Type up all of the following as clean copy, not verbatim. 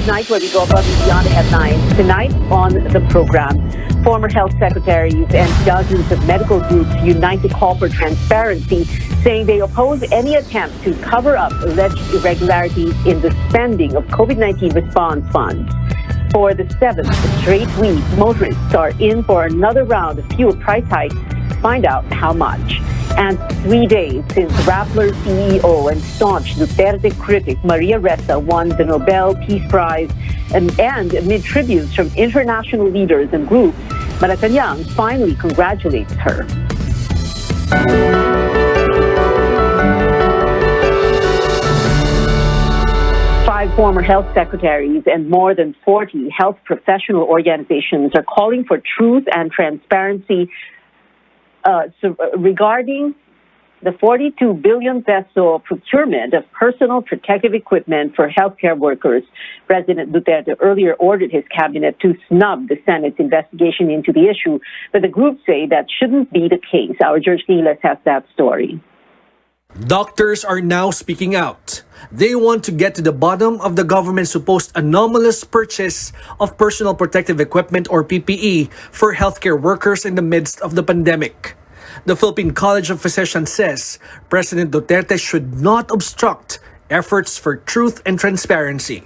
night where we go above and beyond the headlines. Tonight on the program, former health secretaries and dozens of medical groups unite to call for transparency, saying they oppose any attempt to cover up alleged irregularities in the spending of COVID-19 response funds. For the seventh straight week, motorists are in for another round of fuel price hikes. Find out how much. And 3 days since Rappler CEO and staunch Duterte critic Maria Ressa won the Nobel Peace Prize, and amid tributes from international leaders and groups, Malacanang finally congratulates her. Five former health secretaries and more than 40 health professional organizations are calling for truth and transparency regarding the 42 billion peso procurement of personal protective equipment for healthcare workers. President Duterte earlier ordered his cabinet to snub the Senate's investigation into the issue, but the groups say that shouldn't be the case. Our George Niles has that story. Doctors are now speaking out. They want to get to the bottom of the government's supposed anomalous purchase of personal protective equipment or PPE for healthcare workers in the midst of the pandemic. The Philippine College of Physicians says President Duterte should not obstruct efforts for truth and transparency.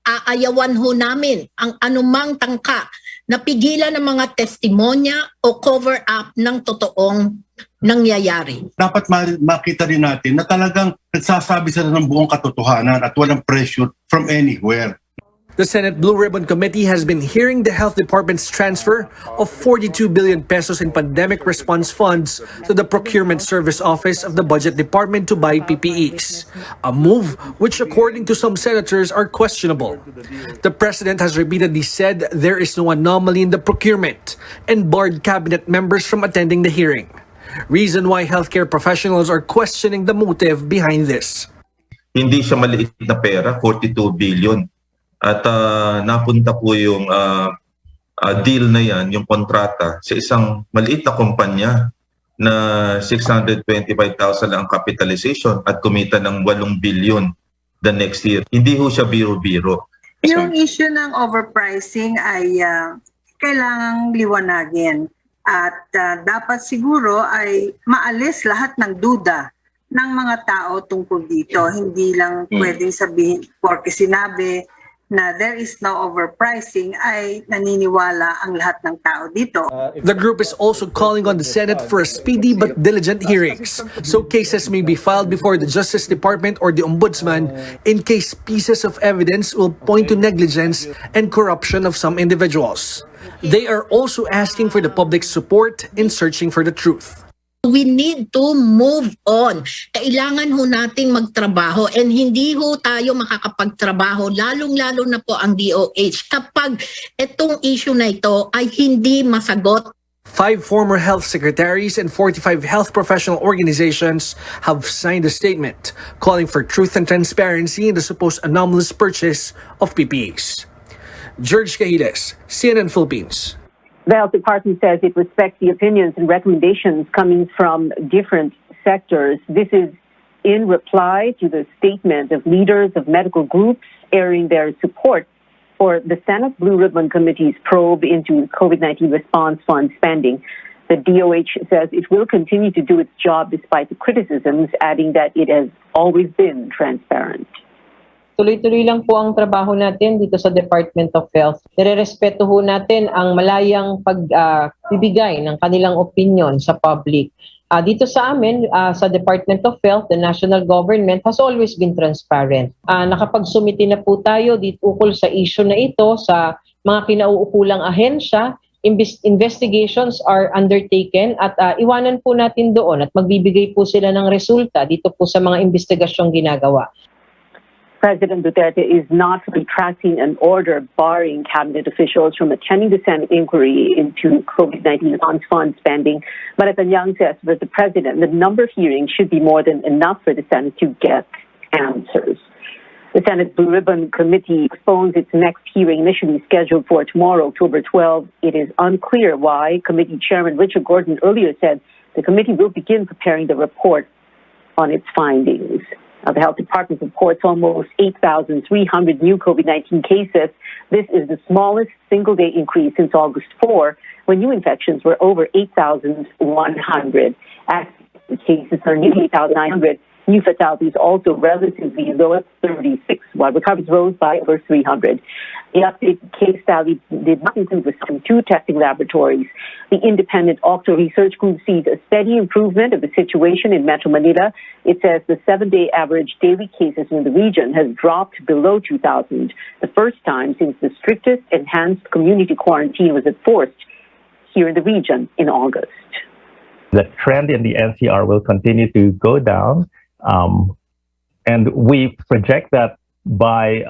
Aayawan ho namin ang anumang tangka na pigilan ng mga testimonya o cover-up ng totoong nangyayari. Dapat makita rin natin na talagang nagsasabi sila ng buong katotohanan at walang pressure from anywhere. The Senate Blue Ribbon Committee has been hearing the Health Department's transfer of 42 billion pesos in pandemic response funds to the Procurement Service Office of the Budget Department to buy PPEs, a move which, according to some senators, are questionable. The President has repeatedly said there is no anomaly in the procurement and barred cabinet members from attending the hearing. Reason why healthcare professionals are questioning the motive behind this. Hindi siya maliit na pera, 42 billion. At napunta po yung deal na yan, yung kontrata, sa isang maliit na kumpanya na 625,000 ang capitalization at kumita ng 8 billion the next year. Hindi ho siya biro-biro. Yung issue ng overpricing ay kailangang liwanagin at dapat siguro ay maalis lahat ng duda ng mga tao tungkol dito. Hindi lang pwedeng sabihin porque sinabi na there is no overpricing ay naniniwala ang lahat ng tao dito. The group is also calling on the Senate for a speedy but diligent hearings, so cases may be filed before the Justice Department or the Ombudsman in case pieces of evidence will point to negligence and corruption of some individuals. They are also asking for the public's support in searching for the truth. We need to move on. Kailangan ho nating magtrabaho and hindi ho tayo makakapagtrabaho, lalong-lalo na po ang DOH kapag itong issue na ito ay hindi masagot. 5 former health secretaries and 45 health professional organizations have signed a statement calling for truth and transparency in the supposed anomalous purchase of PPEs. George Cahiles, CNN Philippines. The Health Department says it respects the opinions and recommendations coming from different sectors. This is in reply to the statement of leaders of medical groups airing their support for the Senate Blue Ribbon Committee's probe into COVID-19 response fund spending. The DOH says it will continue to do its job despite the criticisms, adding that it has always been transparent. Tuloy-tuloy lang po ang trabaho natin dito sa Department of Health. Nire-respeto ho natin ang malayang pagbibigay ng kanilang opinion sa public. Dito sa amin, sa Department of Health, the national government has always been transparent. Nakapagsumiti na po tayo dito ukol sa issue na ito sa mga kinauukulang ahensya. Investigations are undertaken at iwanan po natin doon at magbibigay po sila ng resulta dito po sa mga investigasyong ginagawa. President Duterte is not retracting an order barring cabinet officials from attending the Senate inquiry into COVID-19 response fund spending. Malacanang says that the president, the number of hearings should be more than enough for the Senate to get answers. The Senate Blue Ribbon Committee postpones its next hearing, initially scheduled for tomorrow, October 12. It is unclear why. Committee Chairman Richard Gordon earlier said the committee will begin preparing the report on its findings. Now, the health department reports almost 8,300 new COVID-19 cases. This is the smallest single-day increase since August 4, when new infections were over 8,100. Active cases are nearly 8,900. New fatalities also relatively low at 36, while recoveries rose by over 300. The updated case tally did not include results from 2 testing laboratories. The independent Octo Research Group sees a steady improvement of the situation in Metro Manila. It says the 7-day average daily cases in the region has dropped below 2,000, the first time since the strictest enhanced community quarantine was enforced here in the region in August. The trend in the NCR will continue to go down. And we project that by,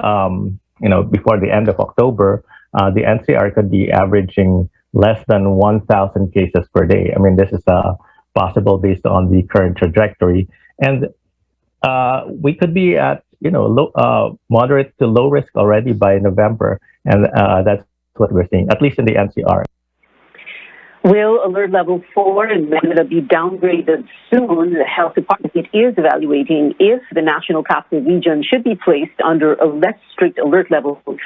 before the end of October, the NCR could be averaging less than 1,000 cases per day. I mean, this is possible based on the current trajectory. And we could be at, moderate to low risk already by November. And that's what we're seeing, at least in the NCR. Will alert level 4 in Manila be downgraded soon? The health department is evaluating if the national capital region should be placed under a less strict alert level 3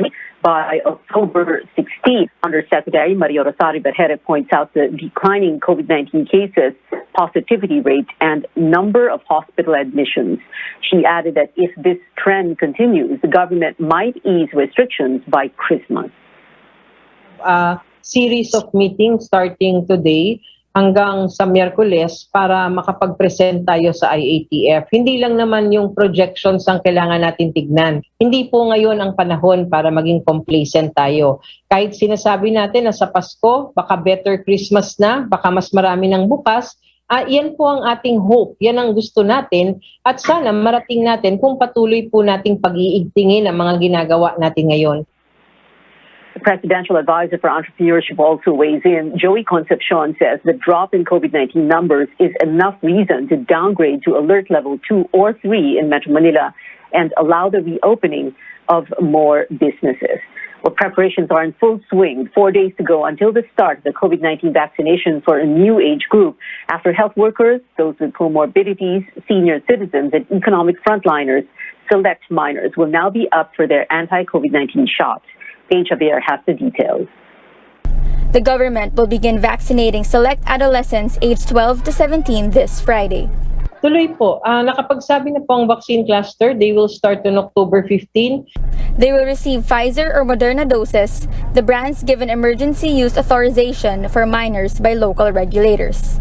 by October 16th. Undersecretary Maria Rosario Berjere points out the declining COVID-19 cases, positivity rate, and number of hospital admissions. She added that if this trend continues, the government might ease restrictions by Christmas. Series of meetings starting today hanggang sa Miyerkules para makapag-present tayo sa IATF. Hindi lang naman yung projections ang kailangan natin tignan. Hindi po ngayon ang panahon para maging complacent tayo. Kahit sinasabi natin na sa Pasko, baka better Christmas na, baka mas marami ng bukas, yan po ang ating hope. Yan ang gusto natin at sana marating natin kung patuloy po nating pag-iigtingin ang mga ginagawa natin ngayon. The presidential advisor for entrepreneurship also weighs in. Joey Concepcion says the drop in COVID-19 numbers is enough reason to downgrade to alert level 2 or 3 in Metro Manila and allow the reopening of more businesses. Well, preparations are in full swing. 4 days to go until the start of the COVID-19 vaccination for a new age group. After health workers, those with comorbidities, senior citizens, and economic frontliners, select minors will now be up for their anti-COVID-19 shots. Javier has the details. The government will begin vaccinating select adolescents aged 12 to 17 this Friday. Tuloy po, nakapagsabi na po ang vaccine cluster, they will start on October 15. They will receive Pfizer or Moderna doses, the brands given emergency use authorization for minors by local regulators.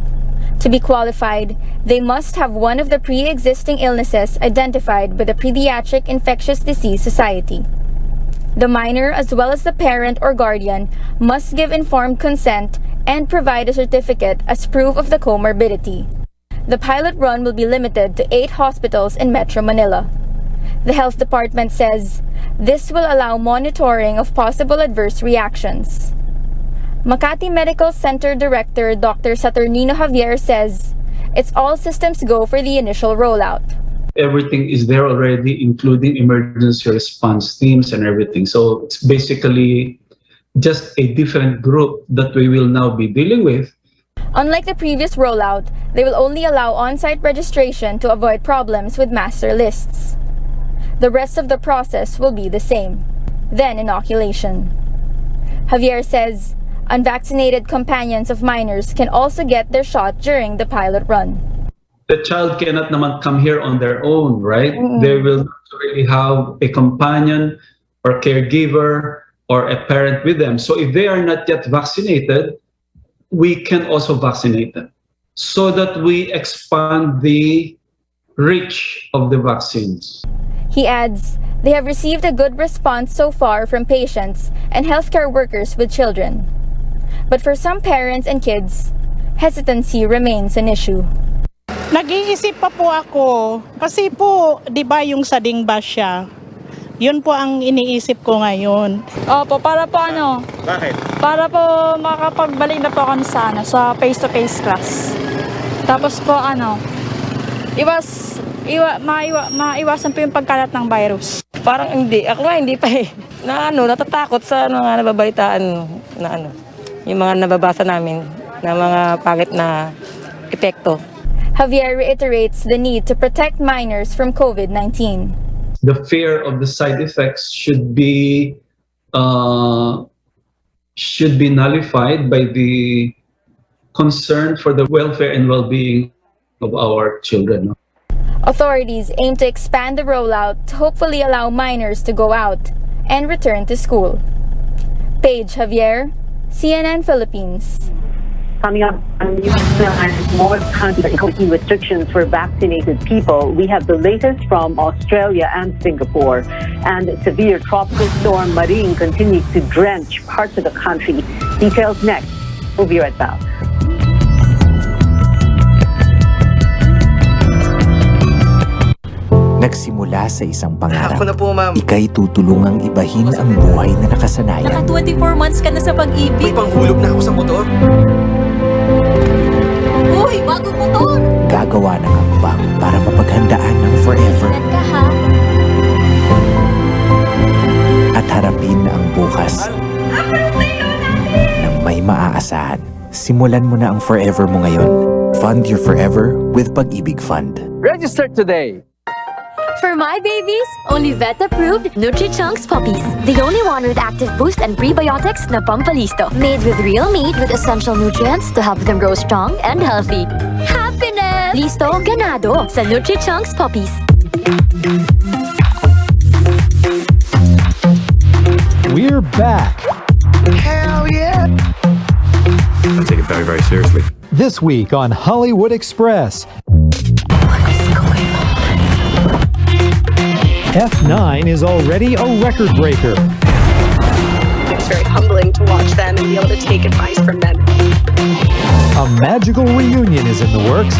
To be qualified, they must have one of the pre-existing illnesses identified by the Pediatric Infectious Disease Society. The minor, as well as the parent or guardian, must give informed consent and provide a certificate as proof of the comorbidity. The pilot run will be limited to 8 hospitals in Metro Manila. The health department says this will allow monitoring of possible adverse reactions. Makati Medical Center Director Dr. Saturnino Javier says it's all systems go for the initial rollout. Everything is there already, including emergency response teams and everything. So it's basically just a different group that we will now be dealing with. Unlike the previous rollout, they will only allow on-site registration to avoid problems with master lists. The rest of the process will be the same. Then inoculation. Javier says unvaccinated companions of minors can also get their shot during the pilot run. The child cannot naman come here on their own, right? They will really have a companion or caregiver or a parent with them. So if they are not yet vaccinated, we can also vaccinate them so that we expand the reach of the vaccines. He adds, they have received a good response so far from patients and healthcare workers with children. But for some parents and kids, hesitancy remains an issue. Nag-iisip pa po ako kasi po 'di ba yung sa Basya. Yun po ang iniisip ko ngayon. Opo, para po ano? Bakit? Para po makapagbalik na po ako sa face-to-face class. Tapos po maiwasan po yung pagkalat ng virus. Parang hindi, ako nga hindi pa natatakot sa mga nababalitaan yung mga nababasa namin na mga pangit na epekto. Javier reiterates the need to protect minors from COVID-19. The fear of the side effects should be nullified by the concern for the welfare and well-being of our children. Authorities aim to expand the rollout to hopefully allow minors to go out and return to school. Paige Javier, CNN Philippines. Coming up on News 9, more countries are imposing restrictions for vaccinated people. We have the latest from Australia and Singapore. And severe tropical storm Maring continues to drench parts of the country. Details next. We'll be right back. Nagsimula sa isang pangarap. Ako na po, ma'am. Ika'y tutulungang ibahin ang buhay na nakasanayan. Naka 24 months ka na sa pag-ibig. May panghulog na ako sa motor. Uy, bagong motor! Gagawa ng hakbang para mapaghandaan ng forever. Ingat ka, ha? At harapin ang bukas nang may maaasahan. Simulan mo na ang forever mo ngayon. Fund your forever with Pag-ibig Fund. Register today! For my babies, only vet-approved Nutri-Chunks puppies. The only one with active boost and prebiotics na Pampalisto. Made with real meat with essential nutrients to help them grow strong and healthy. Happiness! Listo, ganado sa Nutri-Chunks puppies. We're back. Hell yeah! I take it very, very seriously. This week on Hollywood Express. F9 is already a record breaker. It's very humbling to watch them and be able to take advice from them. A magical reunion is in the works.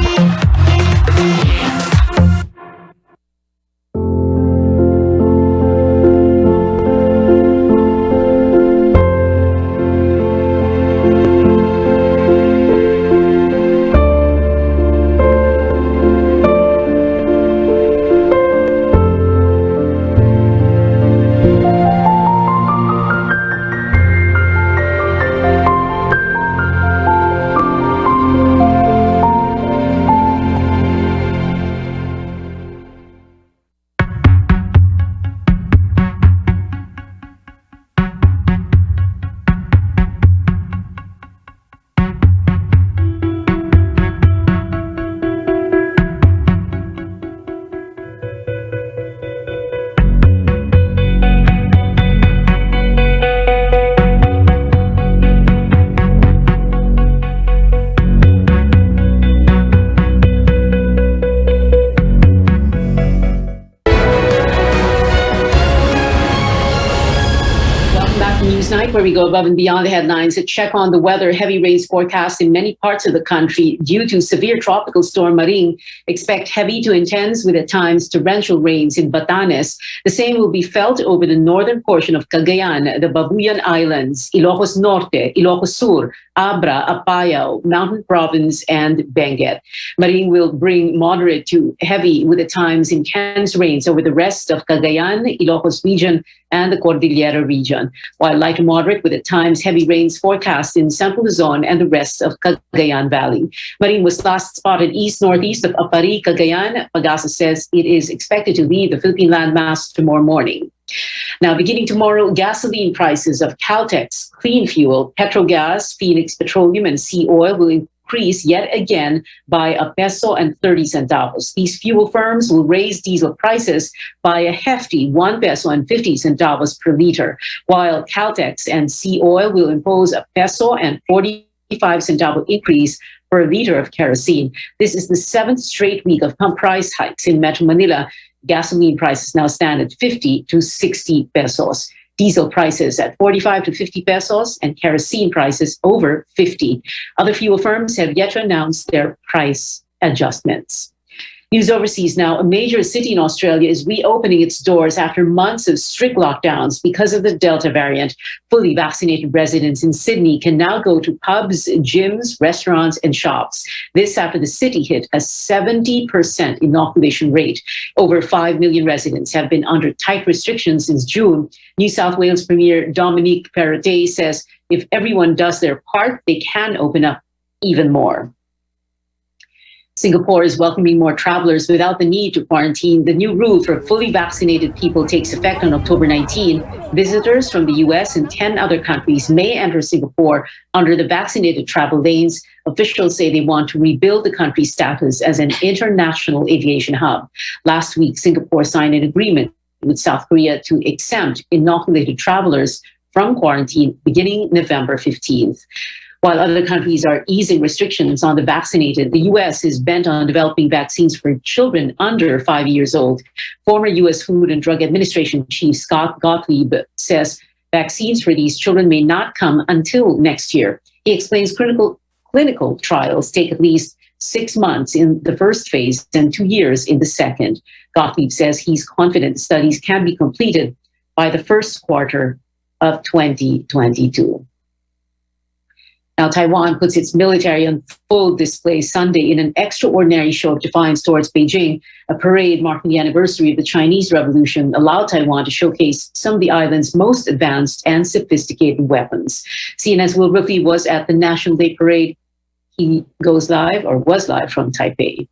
Where we go above and beyond the headlines to check on the weather. Heavy rains forecast in many parts of the country due to severe tropical storm Maring. Expect heavy to intense with at times torrential rains in Batanes. The same will be felt over the northern portion of Cagayan, the Babuyan Islands, Ilocos Norte, Ilocos Sur, Abra, Apayao, Mountain Province, and Benguet. Maring will bring moderate to heavy with at times intense rains over the rest of Cagayan, Ilocos region, and the Cordillera region, while light to moderate with at times heavy rains forecast in Central Luzon and the rest of Cagayan Valley. Maring was last spotted east-northeast of Apari, Cagayan. Pagasa says it is expected to leave the Philippine landmass tomorrow morning. Now, beginning tomorrow, gasoline prices of Caltex, Clean Fuel, Petrogas, Phoenix Petroleum, and Sea Oil will increase yet again by ₱1.30. These fuel firms will raise diesel prices by a hefty ₱1.50 per liter, while Caltex and Sea Oil will impose $1.45 increase per liter of kerosene. This is the 7th straight week of pump price hikes in Metro Manila. Gasoline prices now stand at 50 to 60 pesos. Diesel prices at 45 to 50 pesos and kerosene prices over 50. Other fuel firms have yet to announce their price adjustments. News overseas now. A major city in Australia is reopening its doors after months of strict lockdowns because of the Delta variant. Fully vaccinated residents in Sydney can now go to pubs, gyms, restaurants, and shops. This after the city hit a 70% inoculation rate. Over 5 million residents have been under tight restrictions since June. New South Wales Premier Dominic Perrottet says if everyone does their part, they can open up even more. Singapore is welcoming more travelers without the need to quarantine. The new rule for fully vaccinated people takes effect on October 19. Visitors from the US and 10 other countries may enter Singapore under the vaccinated travel lanes. Officials say they want to rebuild the country's status as an international aviation hub. Last week, Singapore signed an agreement with South Korea to exempt inoculated travelers from quarantine beginning November 15th. While other countries are easing restrictions on the vaccinated, the U.S. is bent on developing vaccines for children under 5 years old. Former U.S. Food and Drug Administration Chief Scott Gottlieb says vaccines for these children may not come until next year. He explains clinical trials take at least 6 months in the first phase and 2 years in the second. Gottlieb says he's confident studies can be completed by the first quarter of 2022. Now, Taiwan puts its military on full display Sunday in an extraordinary show of defiance towards Beijing. A parade marking the anniversary of the Chinese Revolution allowed Taiwan to showcase some of the island's most advanced and sophisticated weapons. CNN's Will Ripley was at the National Day Parade. He was live from Taipei.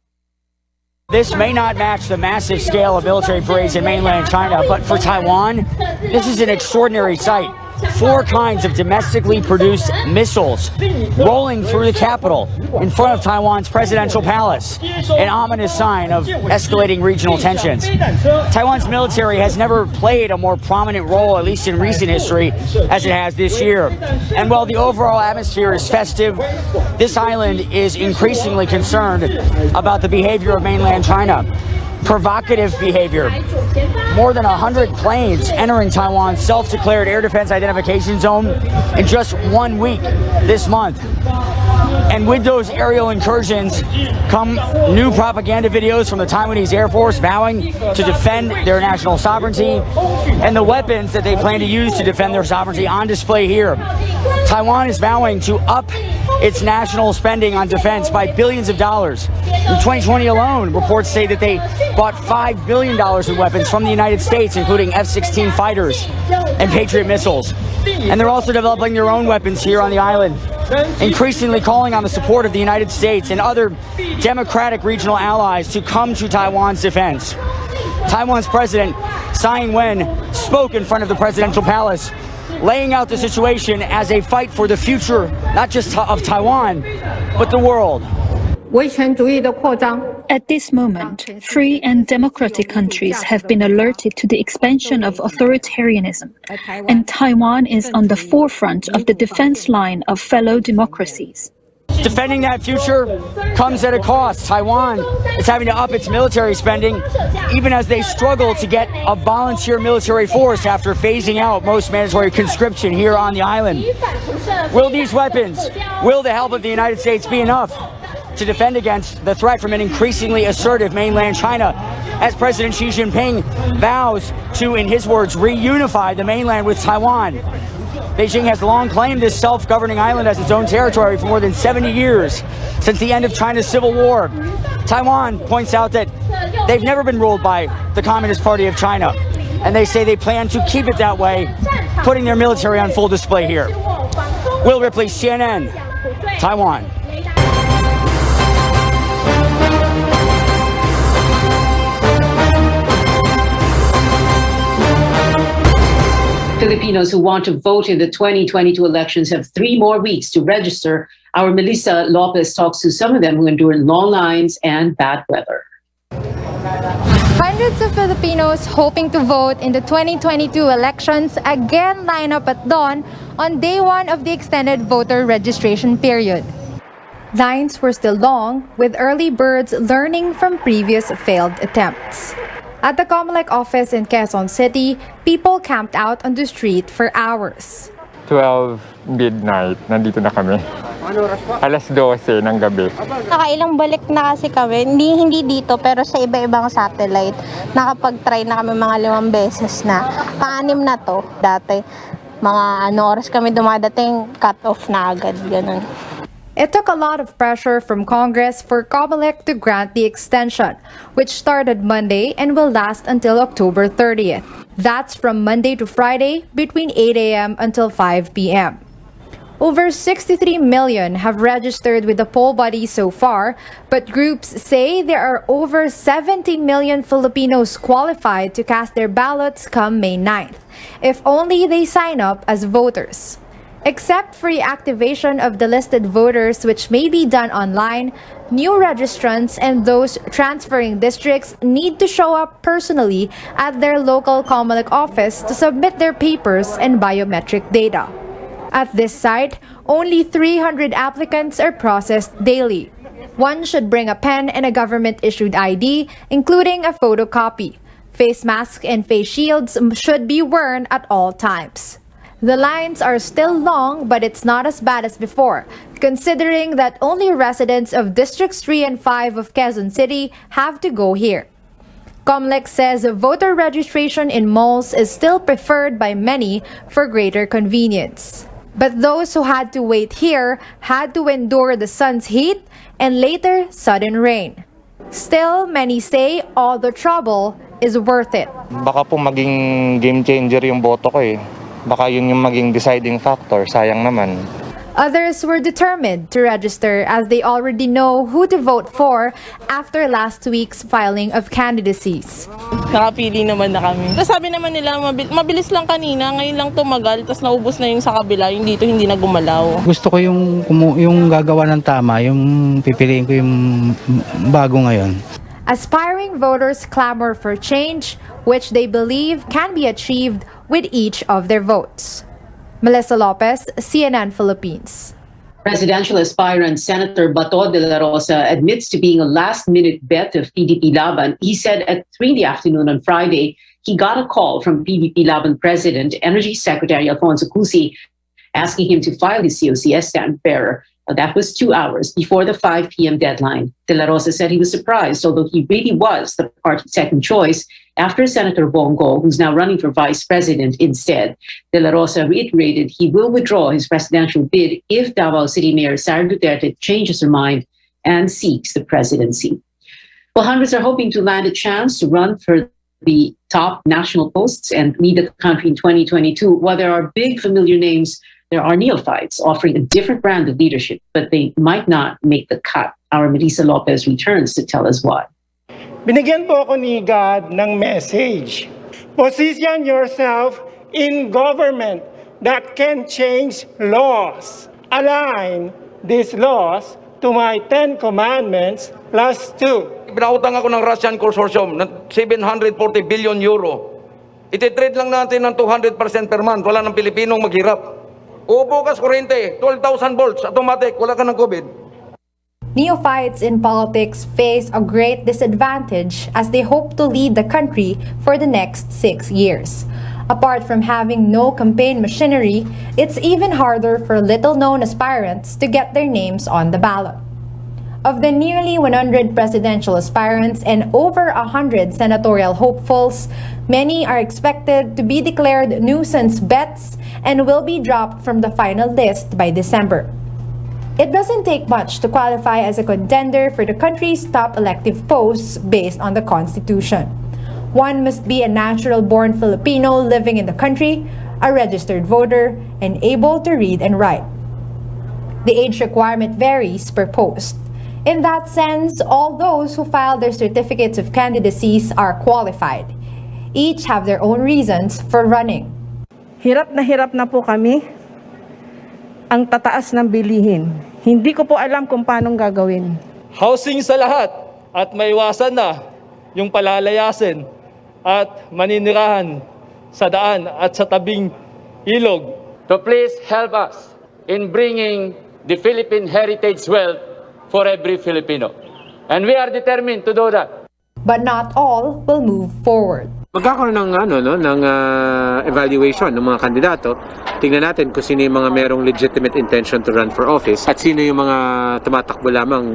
This may not match the massive scale of military parades in mainland China, but for Taiwan, this is an extraordinary sight. 4 kinds of domestically produced missiles rolling through the capital in front of Taiwan's presidential palace, an ominous sign of escalating regional tensions. Taiwan's military has never played a more prominent role, at least in recent history, as it has this year. And while the overall atmosphere is festive, this island is increasingly concerned about the behavior of mainland China. Provocative behavior. More than 100 planes entering Taiwan's self-declared air defense identification zone in just 1 week this month. And with those aerial incursions come new propaganda videos from the Taiwanese Air Force vowing to defend their national sovereignty and the weapons that they plan to use to defend their sovereignty on display here. Taiwan is vowing to up its national spending on defense by billions of dollars. In 2020 alone, reports say that they bought $5 billion in weapons from the United States, including F-16 fighters and Patriot missiles. And they're also developing their own weapons here on the island, increasingly calling on the support of the United States and other democratic regional allies to come to Taiwan's defense. Taiwan's president, Tsai Ing-wen, spoke in front of the presidential palace, laying out the situation as a fight for the future, not just of Taiwan, but the world. At this moment, free and democratic countries have been alerted to the expansion of authoritarianism, and Taiwan is on the forefront of the defense line of fellow democracies. Defending that future comes at a cost. Taiwan is having to up its military spending, even as they struggle to get a volunteer military force after phasing out most mandatory conscription here on the island. Will these weapons, will the help of the United States be enough to defend against the threat from an increasingly assertive mainland China, as President Xi Jinping vows to, in his words, reunify the mainland with Taiwan? Beijing has long claimed this self-governing island as its own territory for more than 70 years, since the end of China's civil war. Taiwan points out that they've never been ruled by the Communist Party of China, and they say they plan to keep it that way, putting their military on full display here. Will Ripley, CNN, Taiwan. Filipinos who want to vote in the 2022 elections have 3 more weeks to register. Our Melissa Lopez talks to some of them who endured long lines and bad weather. Hundreds of Filipinos hoping to vote in the 2022 elections again line up at dawn on day 1 of the extended voter registration period. Lines were still long, with early birds learning from previous failed attempts. At the COMELEC office in Quezon City, people camped out on the street for hours. 12 midnight, nandito na kami. Alas 12 ng gabi. Nakailang balik na kasi kami, hindi dito pero sa iba-ibang satellite. Nakapag-try na kami mga 5 beses na. Pang-anim na to. Dati, mga oras kami dumadating, cut off na agad, ganun. It took a lot of pressure from Congress for COMELEC to grant the extension, which started Monday and will last until October 30th. That's from Monday to Friday between 8 a.m. until 5 p.m. Over 63 million have registered with the poll body so far, but groups say there are over 70 million Filipinos qualified to cast their ballots come May 9th, if only they sign up as voters. Except for reactivation of the listed voters, which may be done online, new registrants and those transferring districts need to show up personally at their local COMELEC office to submit their papers and biometric data. At this site, only 300 applicants are processed daily. One should bring a pen and a government-issued ID, including a photocopy. Face masks and face shields should be worn at all times. The lines are still long, but it's not as bad as before, considering that only residents of Districts 3 and 5 of Quezon City have to go here. COMELEC says voter registration in malls is still preferred by many for greater convenience. But those who had to wait here had to endure the sun's heat and later sudden rain. Still, many say all the trouble is worth it. Baka po maging game changer yung boto ko eh. Baka yun yung maging deciding factor, sayang naman. Others were determined to register as they already know who to vote for after last week's filing of candidacies. Nakapili naman na kami. Tapos sabi naman nila, mabilis lang kanina, ngayon lang tumagal, tapos naubos na yung sa kabila, yung dito hindi na gumalaw. Gusto ko yung gagawa ng tama, yung pipiliin ko yung bago ngayon. Aspiring voters clamor for change, which they believe can be achieved with each of their votes. Melissa Lopez, CNN Philippines. Presidential aspirant Senator Bato de la Rosa admits to being a last-minute bet of PDP Laban. He said at 3 in the afternoon on Friday, he got a call from PDP Laban President, Energy Secretary Alfonso Cusi, asking him to file his COCS stamp-bearer. That was 2 hours before the 5 p.m. deadline. De la Rosa said he was surprised, although he really was the party's second choice after Senator Bongo, who's now running for vice president instead. De la Rosa reiterated he will withdraw his presidential bid if Davao City Mayor Sara Duterte changes her mind and seeks the presidency. Well, hundreds are hoping to land a chance to run for the top national posts and lead the country in 2022. While there are big familiar names, there are neophytes offering a different brand of leadership, but they might not make the cut. Our Melissa Lopez returns to tell us why. Binigyan po ako ni God ng message. Position yourself in government that can change laws. Align these laws to my 10 commandments plus 2. Pinautang ako ng Russian consortium ng 740 billion euro. Ititrade lang natin ng 200% per month. Wala ng Pilipinong maghirap. Bukas kuryente, 12,000 volts, automatic, wala ka ng COVID. Neophytes in politics face a great disadvantage as they hope to lead the country for the next 6 years. Apart from having no campaign machinery, it's even harder for little-known aspirants to get their names on the ballot. Of the nearly 100 presidential aspirants and over 100 senatorial hopefuls, many are expected to be declared nuisance bets and will be dropped from the final list by December. It doesn't take much to qualify as a contender for the country's top elective posts based on the Constitution. One must be a natural-born Filipino living in the country, a registered voter, and able to read and write. The age requirement varies per post. In that sense, all those who filed their certificates of candidacies are qualified. Each have their own reasons for running. Hirap na po kami. Ang tataas ng bilihin. Hindi ko po alam kung paano gagawin. Housing sa lahat at maiwasan na yung palalayasin at maninirahan sa daan at sa tabing ilog. To please help us in bringing the Philippine heritage wealth for every Filipino. And we are determined to do that. But not all will move forward. Magkakaroon ng evaluation ng mga kandidato. Tingnan natin kung sino yung mga merong legitimate intention to run for office at sino yung mga tumatakbo lamang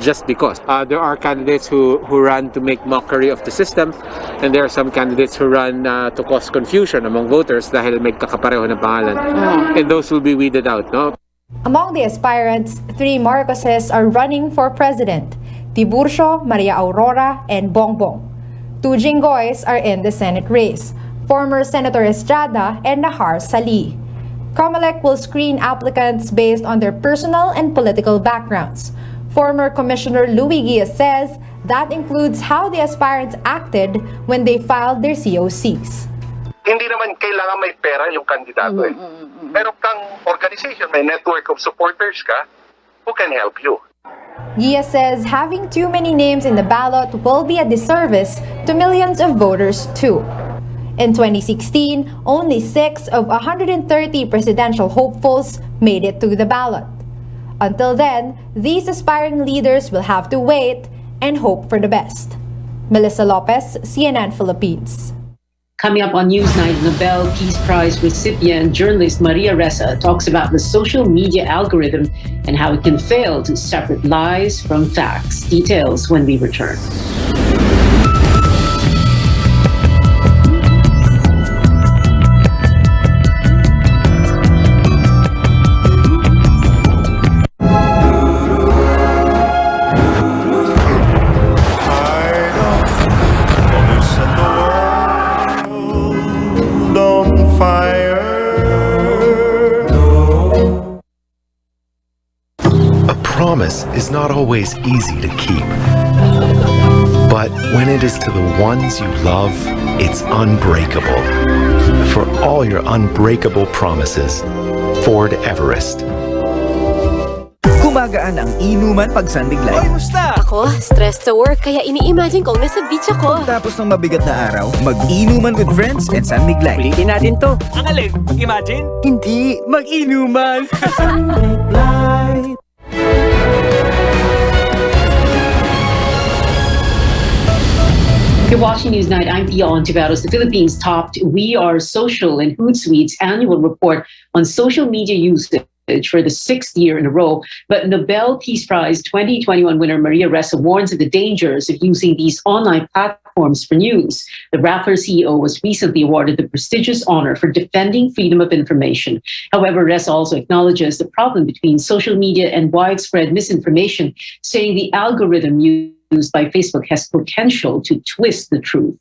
just because. There are candidates who run to make mockery of the system, and there are some candidates who run to cause confusion among voters dahil may kakapareho ng pangalan. And those will be weeded out, no? Among the aspirants, 3 Marcoses are running for president: Tiburcio, Maria Aurora, and Bongbong. 2 Jinggoys are in the Senate race: former Senator Estrada and Nahar Salih. COMELEC will screen applicants based on their personal and political backgrounds. Former Commissioner Louis Guia says that includes how the aspirants acted when they filed their COCs. Hindi naman kailangan may pera yung kandidato eh. Meron kang organization, may network of supporters ka who can help you. Guia says having too many names in the ballot will be a disservice to millions of voters too. In 2016, only 6 of 130 presidential hopefuls made it to the ballot. Until then, these aspiring leaders will have to wait and hope for the best. Melissa Lopez, CNN Philippines. Coming up on Newsnight, Nobel Peace Prize recipient journalist Maria Ressa talks about the social media algorithm and how it can fail to separate lies from facts. Details when we return. Promise is not always easy to keep. But when it is to the ones you love, it's unbreakable. For all your unbreakable promises, Ford Everest. Kumagaan ang inuman pag sandiglay. Oy, musta? Ako, stressed sa work kaya ini-imagine kong nasa beach ako. Tapos ng mabigat na araw, mag-inuman with friends and sandiglay. Ulitin natin to. Ang alin? Imagine? Hindi, mag-inuman. Sandiglay. You're watching Newsnight. I'm Pia Ontiveros. The Philippines topped We Are Social and Hootsuite's annual report on social media usage for the 6th year in a row. But Nobel Peace Prize 2021 winner Maria Ressa warns of the dangers of using these online platforms for news. The Rappler CEO was recently awarded the prestigious honor for defending freedom of information. However, Ressa also acknowledges the problem between social media and widespread misinformation, saying the algorithm used by Facebook has potential to twist the truth.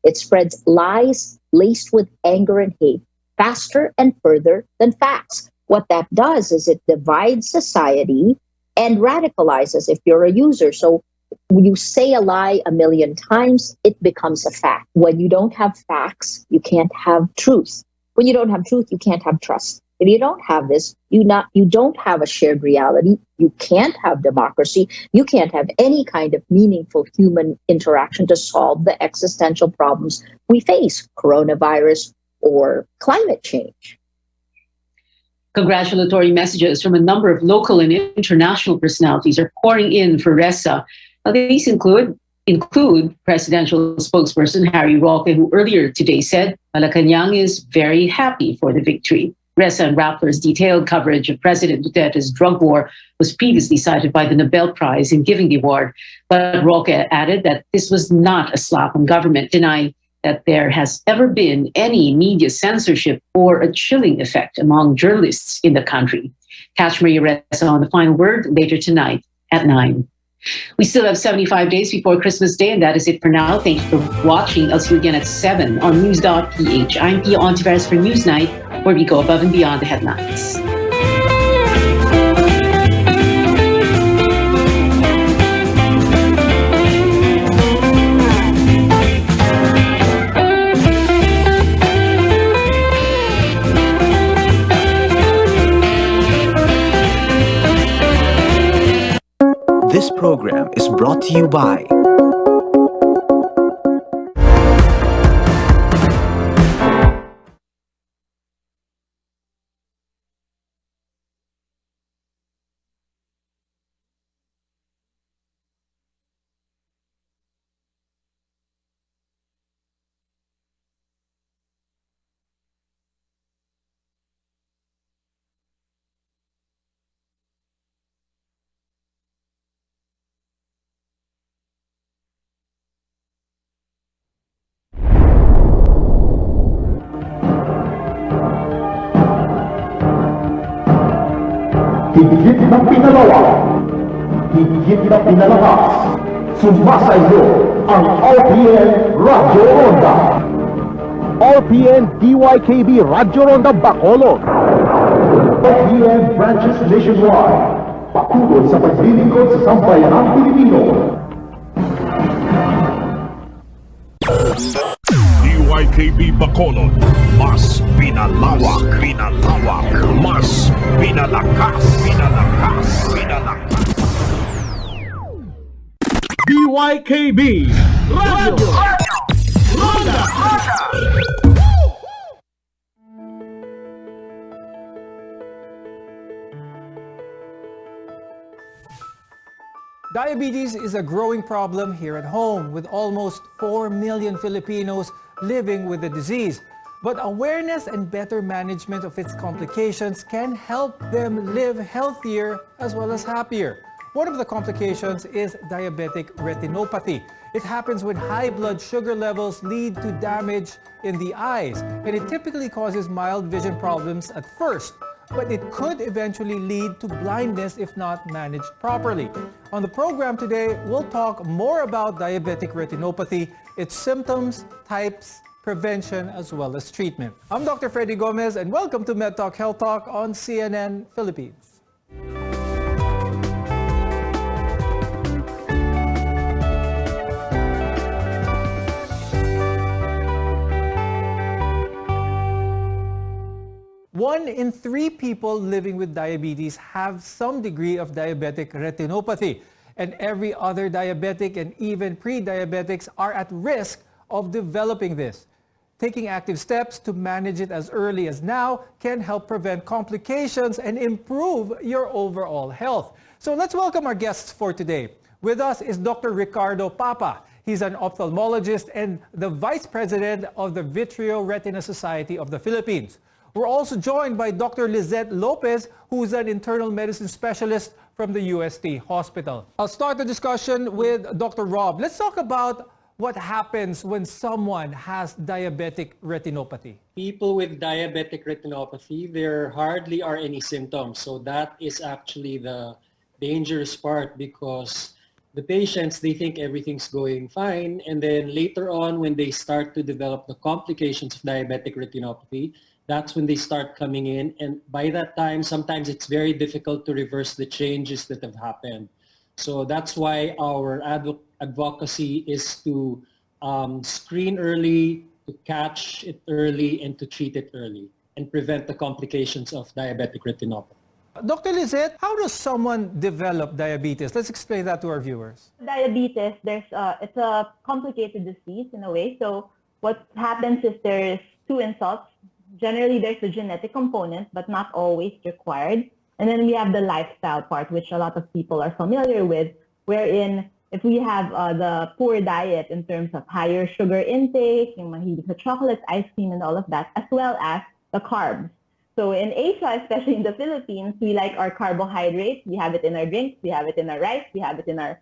It spreads lies laced with anger and hate faster and further than facts. What that does is it divides society and radicalizes if you're a user. So when you say a lie a million times, it becomes a fact. When you don't have facts, you can't have truth. When you don't have truth, you can't have trust. If you don't have this, you don't have a shared reality. You can't have democracy. You can't have any kind of meaningful human interaction to solve the existential problems we face, coronavirus or climate change. Congratulatory messages from a number of local and international personalities are pouring in for Ressa. Now, these include presidential spokesperson Harry Roque, who earlier today said Malacanang is very happy for the victory. Ressa and Rappler's detailed coverage of President Duterte's drug war was previously cited by the Nobel Prize in giving the award. But Roque added that this was not a slap on government, denying that there has ever been any media censorship or a chilling effect among journalists in the country. Catch Maria Ressa on the final word later tonight at 9. We still have 75 days before Christmas Day, and that is it for now. Thank you for watching. I'll see you again at 7 on news.ph. I'm Pia Ontiveros for Newsnight, where we go above and beyond the headlines. This program is brought to you by higit na pinalawa, higit na pinalakas, sumasa iyo ang RPN Radio Onda. PNDYKB Radyo Ronda Bacolod. PN branches nationwide. Patuloy sa paglilingkod sa sambayanang Pilipino. DYKB Bacolod, mas pinalawak, mas pinalakas. DYKB Radio Ronda. Diabetes is a growing problem here at home, with almost 4 million Filipinos living with the disease. But awareness and better management of its complications can help them live healthier as well as happier. One of the complications is diabetic retinopathy. It happens when high blood sugar levels lead to damage in the eyes, and it typically causes mild vision problems at first, but it could eventually lead to blindness if not managed properly. On the program today, we'll talk more about diabetic retinopathy, its symptoms, types, prevention, as well as treatment. I'm Dr. Freddy Gomez, and welcome to MedTalk Health Talk on CNN Philippines. One in 3 people living with diabetes have some degree of diabetic retinopathy, and every other diabetic and even pre-diabetics are at risk of developing this. Taking active steps to manage it as early as now can help prevent complications and improve your overall health. So let's welcome our guests for today. With us is Dr. Ricardo Papa. He's an ophthalmologist and the Vice President of the Vitreoretina Society of the Philippines. We're also joined by Dr. Lizette Lopez, who's an internal medicine specialist from the UST Hospital. I'll start the discussion with Dr. Rob. Let's talk about what happens when someone has diabetic retinopathy. People with diabetic retinopathy, there hardly are any symptoms. So that is actually the dangerous part, because the patients, they think everything's going fine. And then later on, when they start to develop the complications of diabetic retinopathy, that's when they start coming in. And by that time, sometimes it's very difficult to reverse the changes that have happened. So that's why our advocacy is to screen early, to catch it early, and to treat it early, and prevent the complications of diabetic retinopathy. Dr. Lizette, how does someone develop diabetes? Let's explain that to our viewers. Diabetes, it's a complicated disease in a way. So what happens is there's 2 insults. Generally, there's a genetic component, but not always required. And then we have the lifestyle part, which a lot of people are familiar with, wherein if we have the poor diet in terms of higher sugar intake, yung mahilig sa chocolate, ice cream, and all of that, as well as the carbs. So in Asia, especially in the Philippines, we like our carbohydrates. We have it in our drinks, we have it in our rice, we have it in our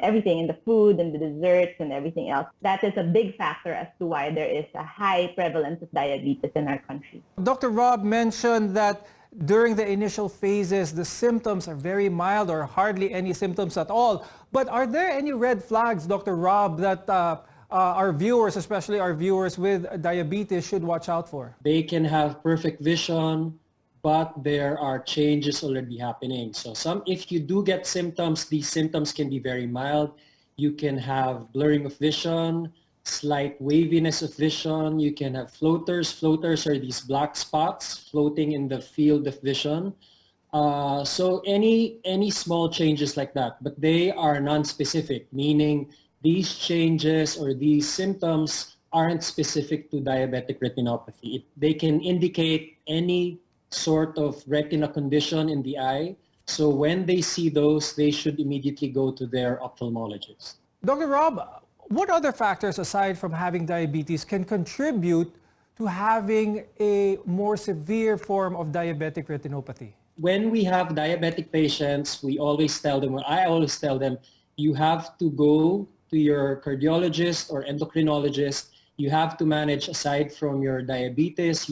everything, in the food and the desserts and everything else. That is a big factor as to why there is a high prevalence of diabetes in our country. Dr. Rob mentioned that during the initial phases, the symptoms are very mild or hardly any symptoms at all. But are there any red flags, Dr. Rob, that our viewers, especially our viewers with diabetes, should watch out for? They can have perfect vision, but there are changes already happening. So if you do get symptoms, these symptoms can be very mild. You can have blurring of vision, slight waviness of vision. You can have floaters. Floaters are these black spots floating in the field of vision. So any small changes like that, but they are non-specific, meaning these changes or these symptoms aren't specific to diabetic retinopathy. They can indicate any sort of retina condition in the eye. So when they see those, they should immediately go to their ophthalmologist. Dr. Rob, what other factors aside from having diabetes can contribute to having a more severe form of diabetic retinopathy? When we have diabetic patients, we always tell them, or I always tell them, you have to go to your cardiologist or endocrinologist. You have to manage, aside from your diabetes,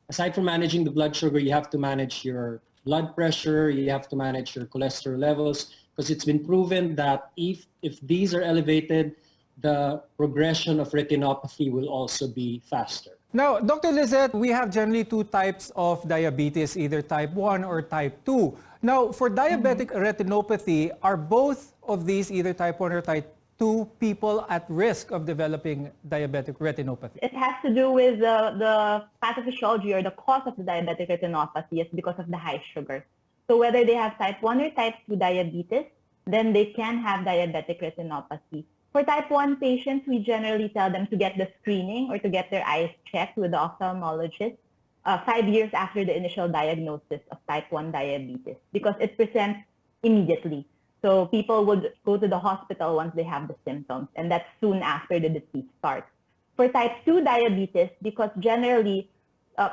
aside from managing the blood sugar, you have to manage your blood pressure, you have to manage your cholesterol levels, because it's been proven that if these are elevated, the progression of retinopathy will also be faster. Now, Dr. Lizette, we have generally two types of diabetes, either type 1 or type 2. Now, for diabetic retinopathy, are both of these, either type 1 or type 2, people at risk of developing diabetic retinopathy? It has to do with the pathophysiology or the cause of the diabetic retinopathy is because of the high sugar. So whether they have type 1 or type 2 diabetes, then they can have diabetic retinopathy. For type 1 patients, we generally tell them to get the screening or to get their eyes checked with the ophthalmologist 5 years after the initial diagnosis of type 1 diabetes because it presents immediately. So people would go to the hospital once they have the symptoms, and that's soon after the disease starts. For type 2 diabetes, because generally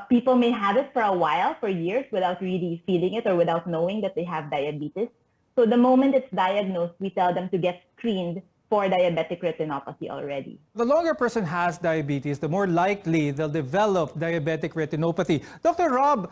people may have it for a while, for years, without really feeling it or without knowing that they have diabetes. So the moment it's diagnosed, we tell them to get screened for diabetic retinopathy already. The longer a person has diabetes, the more likely they'll develop diabetic retinopathy. Dr. Rob,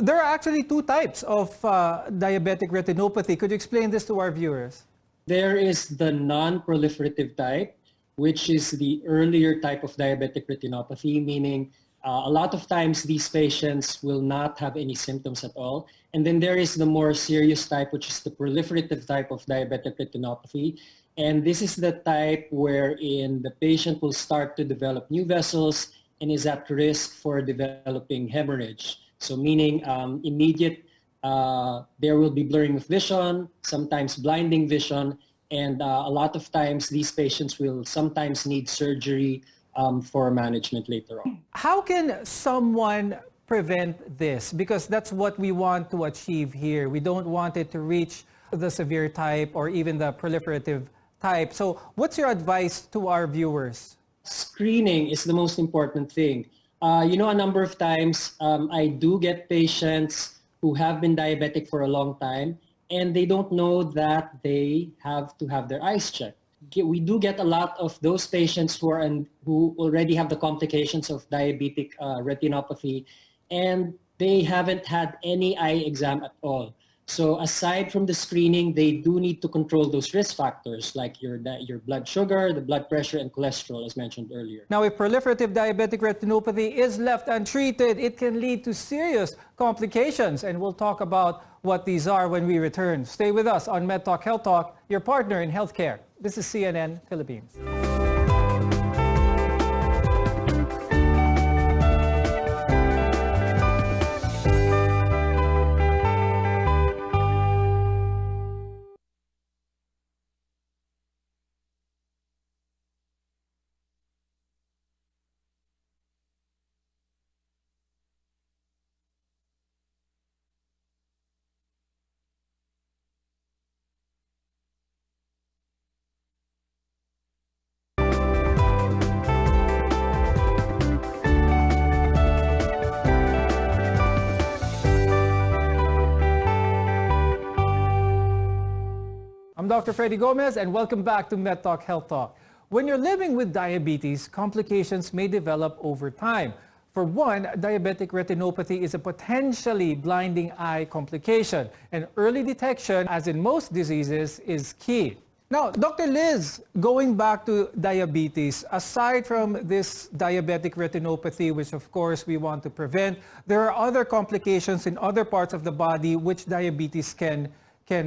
there are actually two types of diabetic retinopathy. Could you explain this to our viewers? There is the non-proliferative type, which is the earlier type of diabetic retinopathy, meaning a lot of times these patients will not have any symptoms at all. And then there is the more serious type, which is the proliferative type of diabetic retinopathy. And this is the type wherein the patient will start to develop new vessels and is at risk for developing hemorrhage. So meaning immediate, there will be blurring of vision, sometimes blinding vision, and a lot of times these patients will sometimes need surgery for management later on. How can someone prevent this? Because that's what we want to achieve here. We don't want it to reach the severe type or even the proliferative type. So what's your advice to our viewers? Screening is the most important thing. You know, a number of times I do get patients who have been diabetic for a long time and they don't know that they have to have their eyes checked. We do get a lot of those patients who already have the complications of diabetic retinopathy and they haven't had any eye exam at all. So aside from the screening, they do need to control those risk factors like your blood sugar, the blood pressure, and cholesterol, as mentioned earlier. Now, if proliferative diabetic retinopathy is left untreated, it can lead to serious complications. And we'll talk about what these are when we return. Stay with us on MedTalk Health Talk, your partner in healthcare. This is CNN Philippines. I'm Dr. Freddy Gomez and welcome back to MedTalk Health Talk. When you're living with diabetes, complications may develop over time. For one, diabetic retinopathy is a potentially blinding eye complication, and early detection, as in most diseases, is key. Now, Dr. Liz, going back to diabetes, aside from this diabetic retinopathy, which of course we want to prevent, there are other complications in other parts of the body which diabetes can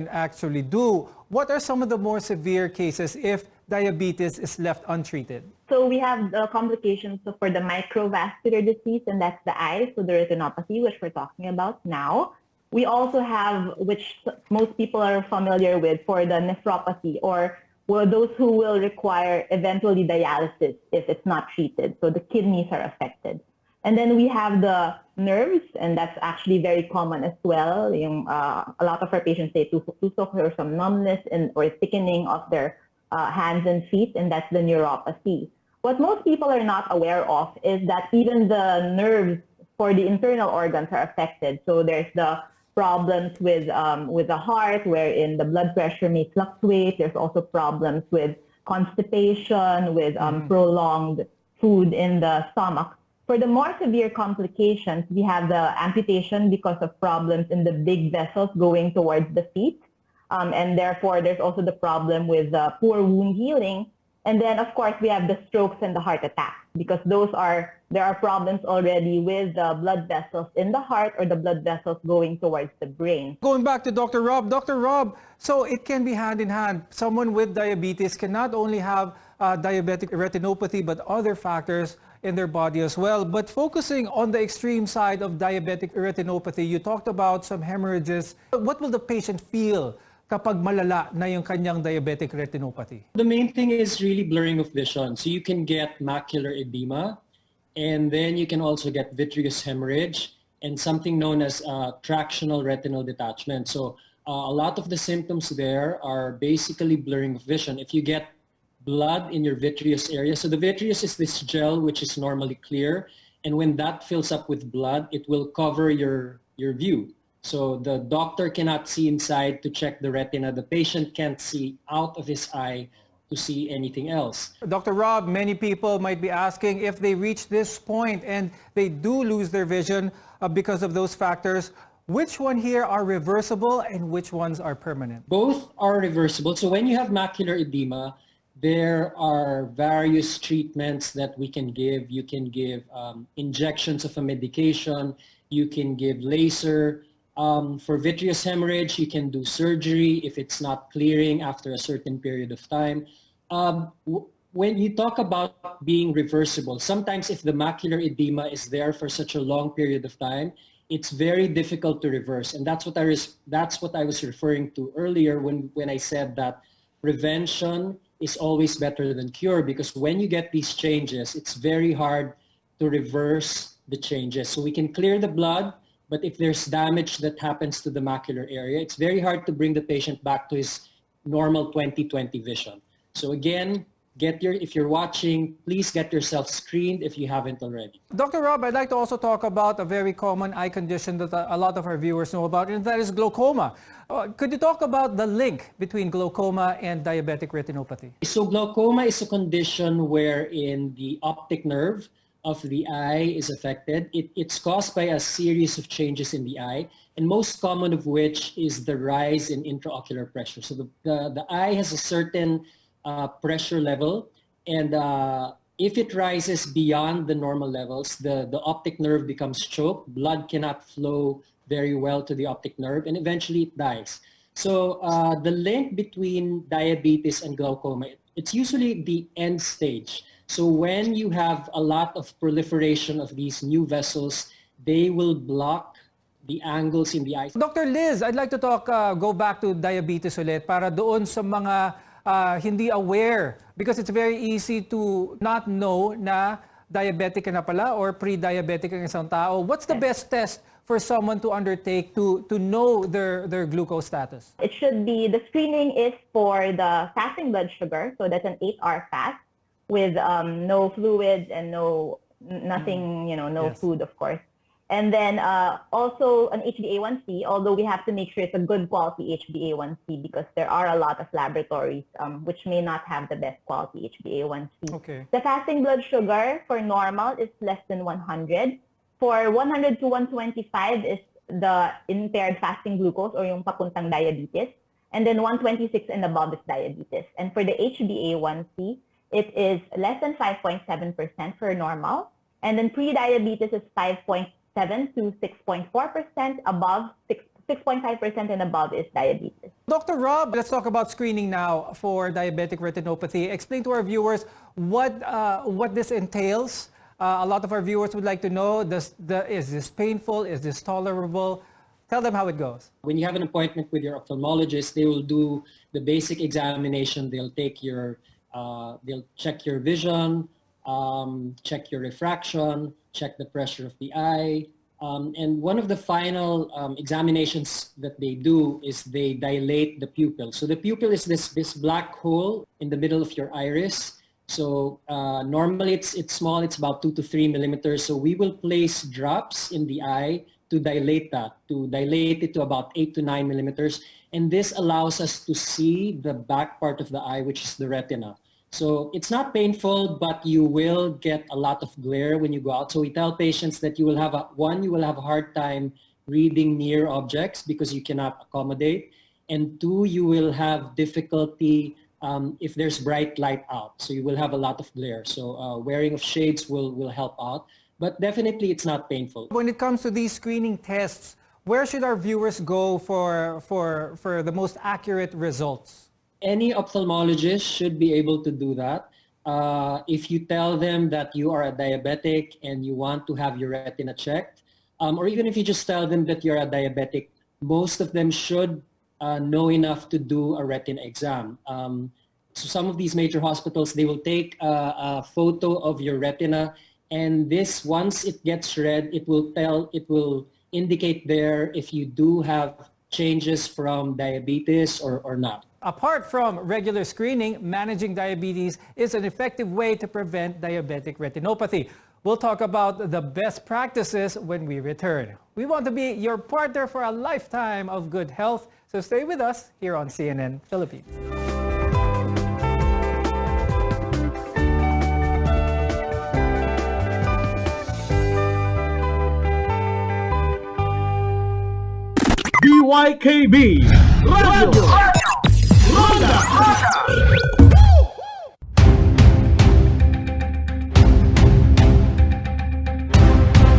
actually do. What are some of the more severe cases if diabetes is left untreated? So we have the complications for the microvascular disease, and that's the eye, so the retinopathy, which we're talking about now. We also have, which most people are familiar with, for the nephropathy, or those who will require eventually dialysis if it's not treated. So the kidneys are affected. And then we have the nerves, and that's actually very common as well. A lot of our patients say tusok or some numbness or thickening of their hands and feet, and that's the neuropathy. What most people are not aware of is that even the nerves for the internal organs are affected. So there's the problems with the heart, wherein the blood pressure may fluctuate. There's also problems with constipation, with prolonged food in the stomach. For the more severe complications, we have the amputation because of problems in the big vessels going towards the feet. And therefore, there's also the problem with poor wound healing. And then, of course, we have the strokes and the heart attacks because there are problems already with the blood vessels in the heart or the blood vessels going towards the brain. Going back to Dr. Rob. Dr. Rob, so it can be hand in hand. Someone with diabetes can not only have diabetic retinopathy, but other factors in their body as well. But focusing on the extreme side of diabetic retinopathy, you talked about some hemorrhages. What will the patient feel kapag malala na yung kanyang diabetic retinopathy? The main thing is really blurring of vision. So you can get macular edema, and then you can also get vitreous hemorrhage and something known as tractional retinal detachment. So a lot of the symptoms there are basically blurring of vision. If you get blood in your vitreous area, so the vitreous is this gel which is normally clear, and when that fills up with blood, it will cover your view. So the doctor cannot see inside to check the retina. The patient can't see out of his eye to see anything else. Dr. Rob, many people might be asking if they reach this point and they do lose their vision because of those factors, which one here are reversible and which ones are permanent? Both are reversible. So when you have macular edema, there are various treatments that we can give. You can give injections of a medication. You can give laser. For vitreous hemorrhage, you can do surgery if it's not clearing after a certain period of time. When you talk about being reversible, sometimes if the macular edema is there for such a long period of time, it's very difficult to reverse. And that's what I was referring to earlier when I said that prevention is always better than cure, because when you get these changes, it's very hard to reverse the changes. So we can clear the blood, but if there's damage that happens to the macular area, it's very hard to bring the patient back to his normal 20/20 vision. So again, if you're watching, please get yourself screened if you haven't already. Dr. Rob, I'd like to also talk about a very common eye condition that a lot of our viewers know about, and that is glaucoma. Could you talk about the link between glaucoma and diabetic retinopathy? So glaucoma is a condition wherein the optic nerve of the eye is affected. It's caused by a series of changes in the eye, and most common of which is the rise in intraocular pressure. So the eye has a certain pressure level, and if it rises beyond the normal levels, the optic nerve becomes choked. Blood cannot flow very well to the optic nerve, and eventually it dies. So the link between diabetes and glaucoma, it's usually the end stage. So when you have a lot of proliferation of these new vessels, they will block the angles in the eye. Dr. Liz, I'd like to go back to diabetes ulit para doon sa mga hindi aware, because it's very easy to not know na diabetic ka na pala or pre-diabetic ang isang tao. What's the best test for someone to undertake to know their glucose status? It should be, the screening is for the fasting blood sugar, so that's an 8-hour fast with no fluids and nothing, no food, of course. And then also an HbA1c, although we have to make sure it's a good quality HbA1c, because there are a lot of laboratories which may not have the best quality HbA1c. Okay. The fasting blood sugar for normal is less than 100. For 100 to 125 is the impaired fasting glucose or yung papuntang diabetes. And then 126 and above is diabetes. And for the HbA1c, it is less than 5.7% for normal. And then pre-diabetes is 5.7 to 6.4%, above 6.5% and above is diabetes. Dr. Rob, let's talk about screening now for diabetic retinopathy. Explain to our viewers what this entails. A lot of our viewers would like to know, is this painful? Is this tolerable? Tell them how it goes. When you have an appointment with your ophthalmologist, they will do the basic examination. They'll take they'll check your vision, check your refraction, check the pressure of the eye. And one of the final examinations that they do is they dilate the pupil. So the pupil is this black hole in the middle of your iris. So normally it's small, it's about 2 to 3 millimeters. So we will place drops in the eye to dilate it to about 8 to 9 millimeters. And this allows us to see the back part of the eye, which is the retina. So it's not painful, but you will get a lot of glare when you go out. So we tell patients that you will have a hard time reading near objects because you cannot accommodate. And 2, you will have difficulty if there's bright light out. So you will have a lot of glare. So wearing of shades will help out. But definitely it's not painful. When it comes to these screening tests, where should our viewers go for the most accurate results? Any ophthalmologist should be able to do that. If you tell them that you are a diabetic and you want to have your retina checked, or even if you just tell them that you're a diabetic, most of them should know enough to do a retina exam. So some of these major hospitals, they will take a photo of your retina, and this, once it gets read, it will indicate there if you do have changes from diabetes or not. Apart from regular screening, managing diabetes is an effective way to prevent diabetic retinopathy. We'll talk about the best practices when we return. We want to be your partner for a lifetime of good health, so stay with us here on CNN Philippines. DYKB Radio Ronda.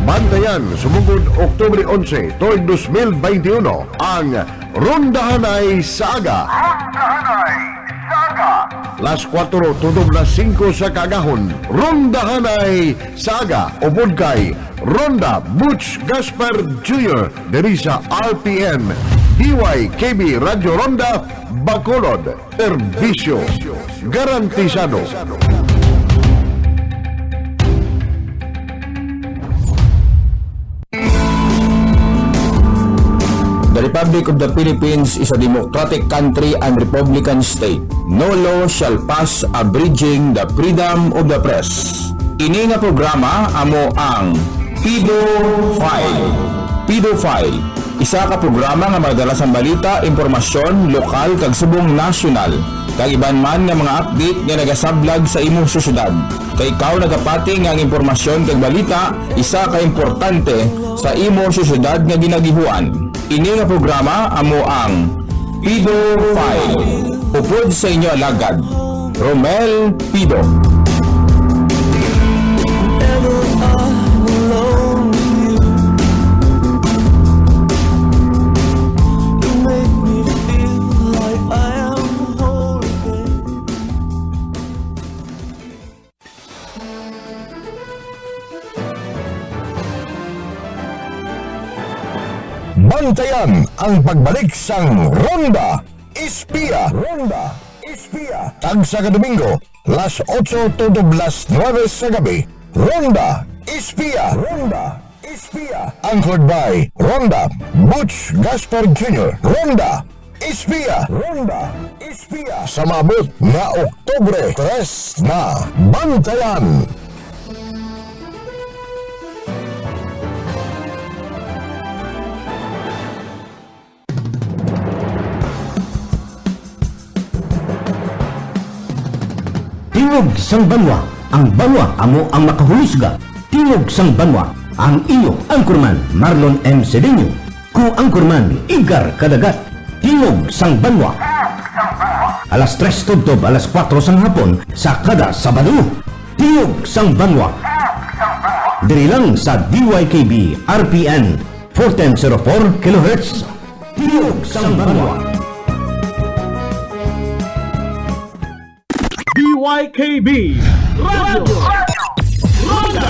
Bantayan, sumugod Oktubre 11, tuig 2021, ang Rondahanay Saga. Las 4 tudong las 5 sa kagahon, Rondahanay Saga, ubod kay Ronda Butch Gaspar Jr. diri sa RPN, DYKB Radio Ronda, Bacolod, Serbisyo garantisado. The Republic of the Philippines is a democratic country and republican state. No law shall pass abridging the freedom of the press. Ini nga programa amo ang Pedophile. Pedophile, isa ka programa nga madala sa balita, impormasyon, lokal kag subong nasyonal. Kag iban man nga mga update nga nagasablag sa imong syudad. Kay ikaw nagapati nga ang impormasyon kag balita isa ka importante sa imong syudad nga ginagihuan. Ini nga programa amo ang Pedophile. Upod sa inyo alagad, Romel Pido. Bantayan ang pagbalik sang Ronda Espiya. Ronda Espiya. Tag sa Domingo, las 8 tudong las 9 sa gabi. Ronda Espiya. Ronda Espiya. Anchored by Ronda Butch Gaspar Jr. Ronda Espiya. Ronda Espiya. Sa mabot na Oktubre 3 na Bantayan. Tingog sang banwa, ang banwa amo ang makahulisga. Tingog sang banwa, ang iyo angkurman Marlon M. Cedinho. Ku angkurman Igar Kadagat. Tingog sang banwa. Alas 3 tubtob, alas 4 sang hapon sa kada Sabado. Tingog sang banwa. Diri lang sa DYKB RPN 1404 kHz. Tingog sang banwa. DYKB Radio Ronda.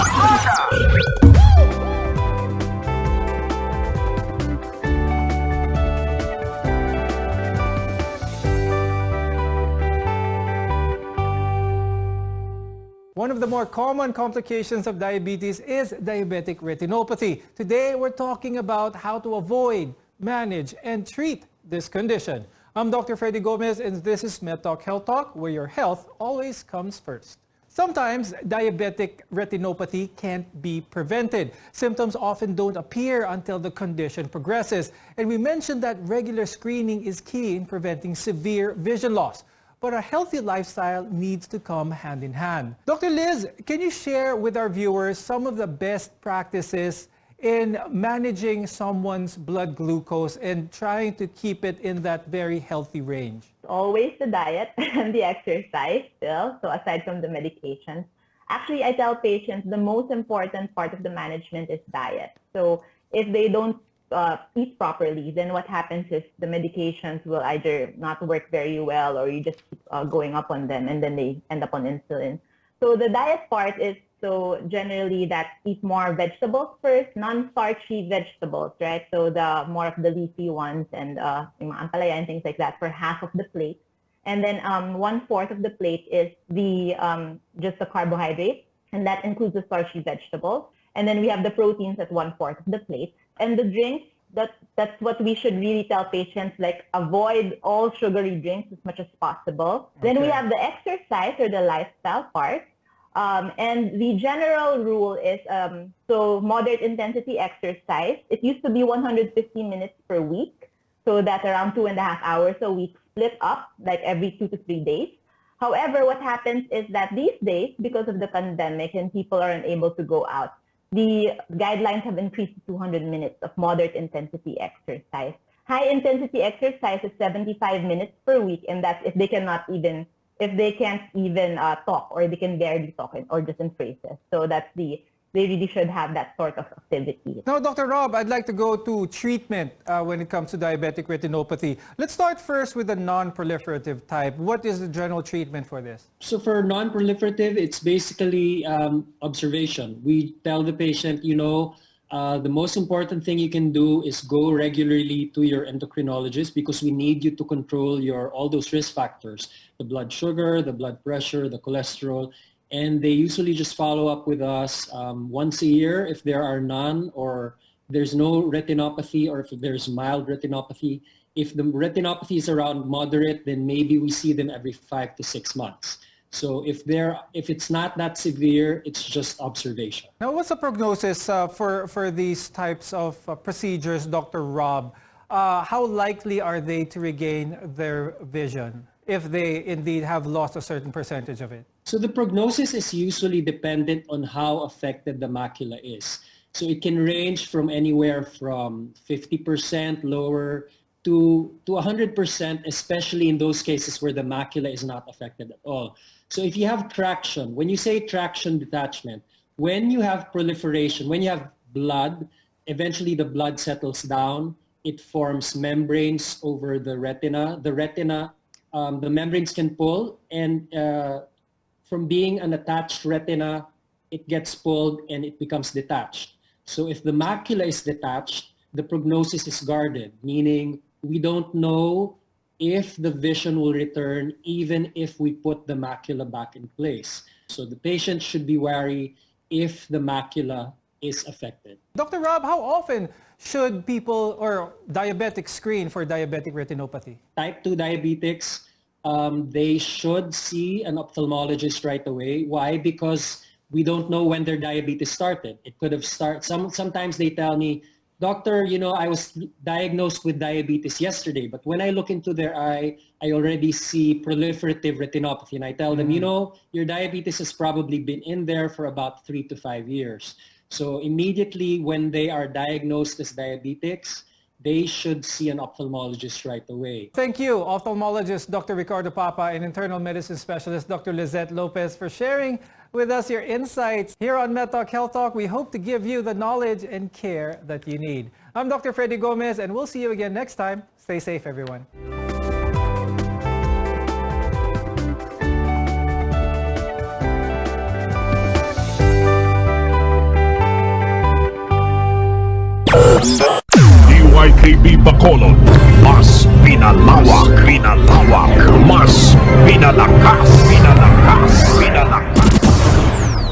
One of the more common complications of diabetes is diabetic retinopathy. Today, we're talking about how to avoid, manage, and treat this condition. I'm Dr. Freddy Gomez, and this is MedTalk Health Talk, where your health always comes first. Sometimes diabetic retinopathy can't be prevented. Symptoms often don't appear until the condition progresses. And we mentioned that regular screening is key in preventing severe vision loss. But a healthy lifestyle needs to come hand in hand. Dr. Liz, can you share with our viewers some of the best practices in managing someone's blood glucose and trying to keep it in that very healthy range? always the diet and the exercise still. So aside from the medications, actually I tell patients the most important part of the management is diet. So if they don't eat properly, then what happens is the medications will either not work very well, or you just keep going up on them, and then they end up on insulin. So the diet part is so generally that eat more vegetables first, non-starchy vegetables, right? So the more of the leafy ones and yung mga ampalaya and things like that for half of the plate. And then 1/4 of the plate is the just the carbohydrate, and that includes the starchy vegetables. And then we have the proteins at 1/4 of the plate. And the drinks, that's what we should really tell patients, like avoid all sugary drinks as much as possible. Okay. Then we have the exercise or the lifestyle part. And the general rule is, so moderate intensity exercise. It used to be 150 minutes per week. So that's around 2.5 hours a week, split up like every 2 to 3 days. However, what happens is that these days, because of the pandemic and people are unable to go out, the guidelines have increased to 200 minutes of moderate intensity exercise. High intensity exercise is 75 minutes per week, and that's if they can't even talk, or they can barely talk, or just in phrases. So they really should have that sort of activity. Now, Dr. Rob, I'd like to go to treatment when it comes to diabetic retinopathy. Let's start first with the non-proliferative type. What is the general treatment for this? So for non-proliferative, it's basically observation. We tell the patient, the most important thing you can do is go regularly to your endocrinologist, because we need you to control all those risk factors, the blood sugar, the blood pressure, the cholesterol. And they usually just follow up with us once a year if there are none, or there's no retinopathy, or if there's mild retinopathy. If the retinopathy is around moderate, then maybe we see them every 5 to 6 months. So if it's not that severe, it's just observation. Now, what's the prognosis for these types of procedures, Dr. Rob? How likely are they to regain their vision if they indeed have lost a certain percentage of it? So the prognosis is usually dependent on how affected the macula is. So it can range from anywhere from 50% lower to 100%, especially in those cases where the macula is not affected at all. So if you have traction, when you say traction detachment, when you have proliferation, when you have blood, eventually the blood settles down, it forms membranes over the retina. The retina, the membranes can pull, and from being an attached retina, it gets pulled and it becomes detached. So if the macula is detached, the prognosis is guarded, meaning we don't know if the vision will return even if we put the macula back in place. So the patient should be wary if the macula is affected. Dr. Rob, how often should people or diabetics screen for diabetic retinopathy? Type 2 diabetics, they should see an ophthalmologist right away. Why? Because we don't know when their diabetes started. It could have started, sometimes they tell me, doctor, I was diagnosed with diabetes yesterday, but when I look into their eye, I already see proliferative retinopathy. And I tell them, your diabetes has probably been in there for about 3 to 5 years. So immediately when they are diagnosed as diabetics, they should see an ophthalmologist right away. Thank you, ophthalmologist Dr. Ricardo Papa and internal medicine specialist Dr. Lizette Lopez, for sharing with us your insights. Here on MedTalk Health Talk, we hope to give you the knowledge and care that you need. I'm Dr. Freddy Gomez, and we'll see you again next time. Stay safe, everyone. DYKB Bacolod, mas pinalawak, mas pinalakas.